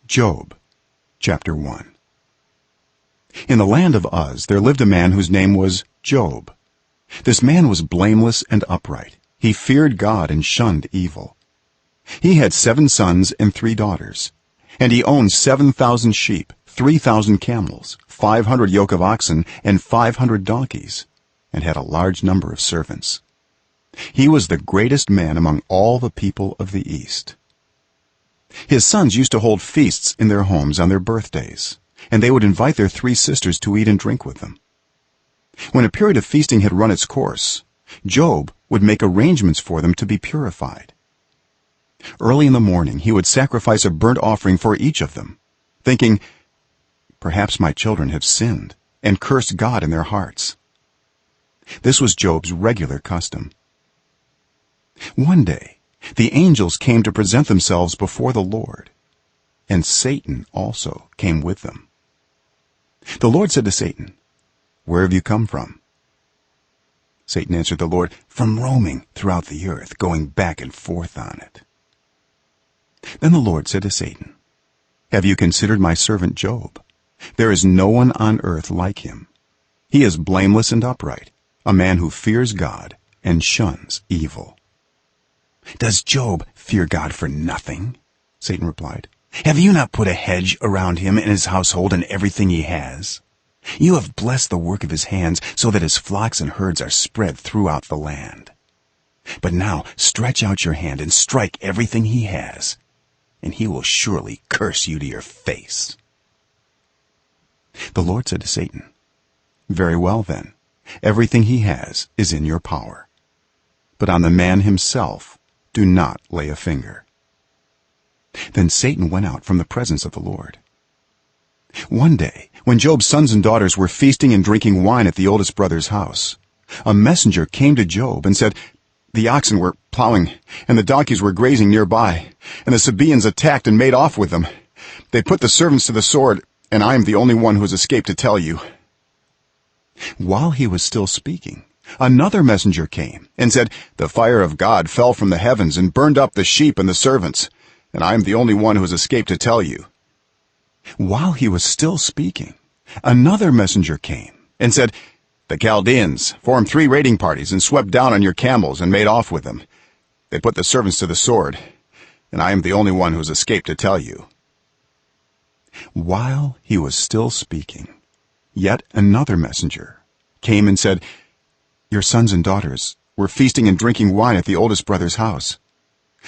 Job chapter 1. In the land of Uz there lived a man whose name was Job. This man was blameless and upright. He feared God and shunned evil. He had 7 sons and 3 daughters, and he owned 7,000 sheep, 3,000 camels, 500 yoke of oxen, and 500 donkeys, and had a large number of servants. He was the greatest man among all the people of the East. His sons used to hold feasts in their homes on their birthdays, and they would invite their 3 sisters to eat and drink with them. When a period of feasting had run its course, Job would make arrangements for them to be purified. Early in the morning he would sacrifice a burnt offering for each of them, thinking, "Perhaps my children have sinned and cursed God in their hearts." This was Job's regular custom. One day the angels came to present themselves before the Lord, and Satan also came with them. The Lord said to Satan, "Where have you come from?" Satan answered the Lord, "From roaming throughout the earth, going back and forth on it." Then the Lord said to Satan, "Have you considered my servant Job? There is no one on earth like him. He is blameless and upright, a man who fears God and shuns evil." "Does Job fear God for nothing?" Satan replied. "Have you not put a hedge around him and his household and everything he has? You have blessed the work of his hands, so that his flocks and herds are spread throughout the land. But now stretch out your hand and strike everything he has, and he will surely curse you to your face." The Lord said to Satan, "Very well then, everything he has is in your power, but on the man himself do not lay a finger." Then Satan went out from the presence of the Lord. One day when Job's sons and daughters were feasting and drinking wine at the oldest brother's house, a messenger came to Job and said, "The oxen were plowing and the donkeys were grazing nearby, and the Sabaeans attacked and made off with them. They put the servants to the sword, and I am the only one who has escaped to tell you." While he was still speaking, another messenger came and said, "The fire of God fell from the heavens and burned up the sheep and the servants, and I am the only one who has escaped to tell you." While he was still speaking, another messenger came and said, "The Chaldeans formed 3 raiding parties and swept down on your camels and made off with them. They put the servants to the sword, and I am the only one who has escaped to tell you." While he was still speaking, yet another messenger came and said, "Your sons and daughters were feasting and drinking wine at the oldest brother's house,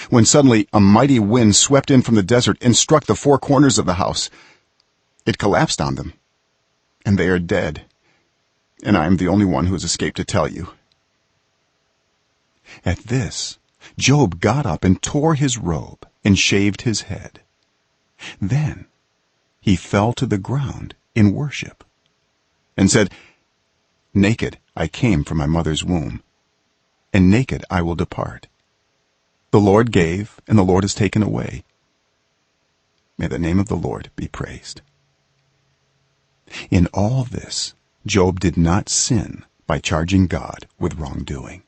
when suddenly a mighty wind swept in from the desert and struck the 4 corners of the house. It collapsed on them, and they are dead, and I am the only one who has escaped to tell you." At this Job got up and tore his robe and shaved his head. Then he fell to the ground in worship and said, "Naked I came from my mother's womb, and naked I will depart. The Lord gave, and the Lord has taken away. May the name of the Lord be praised." In all this Job did not sin by charging God with wrongdoing.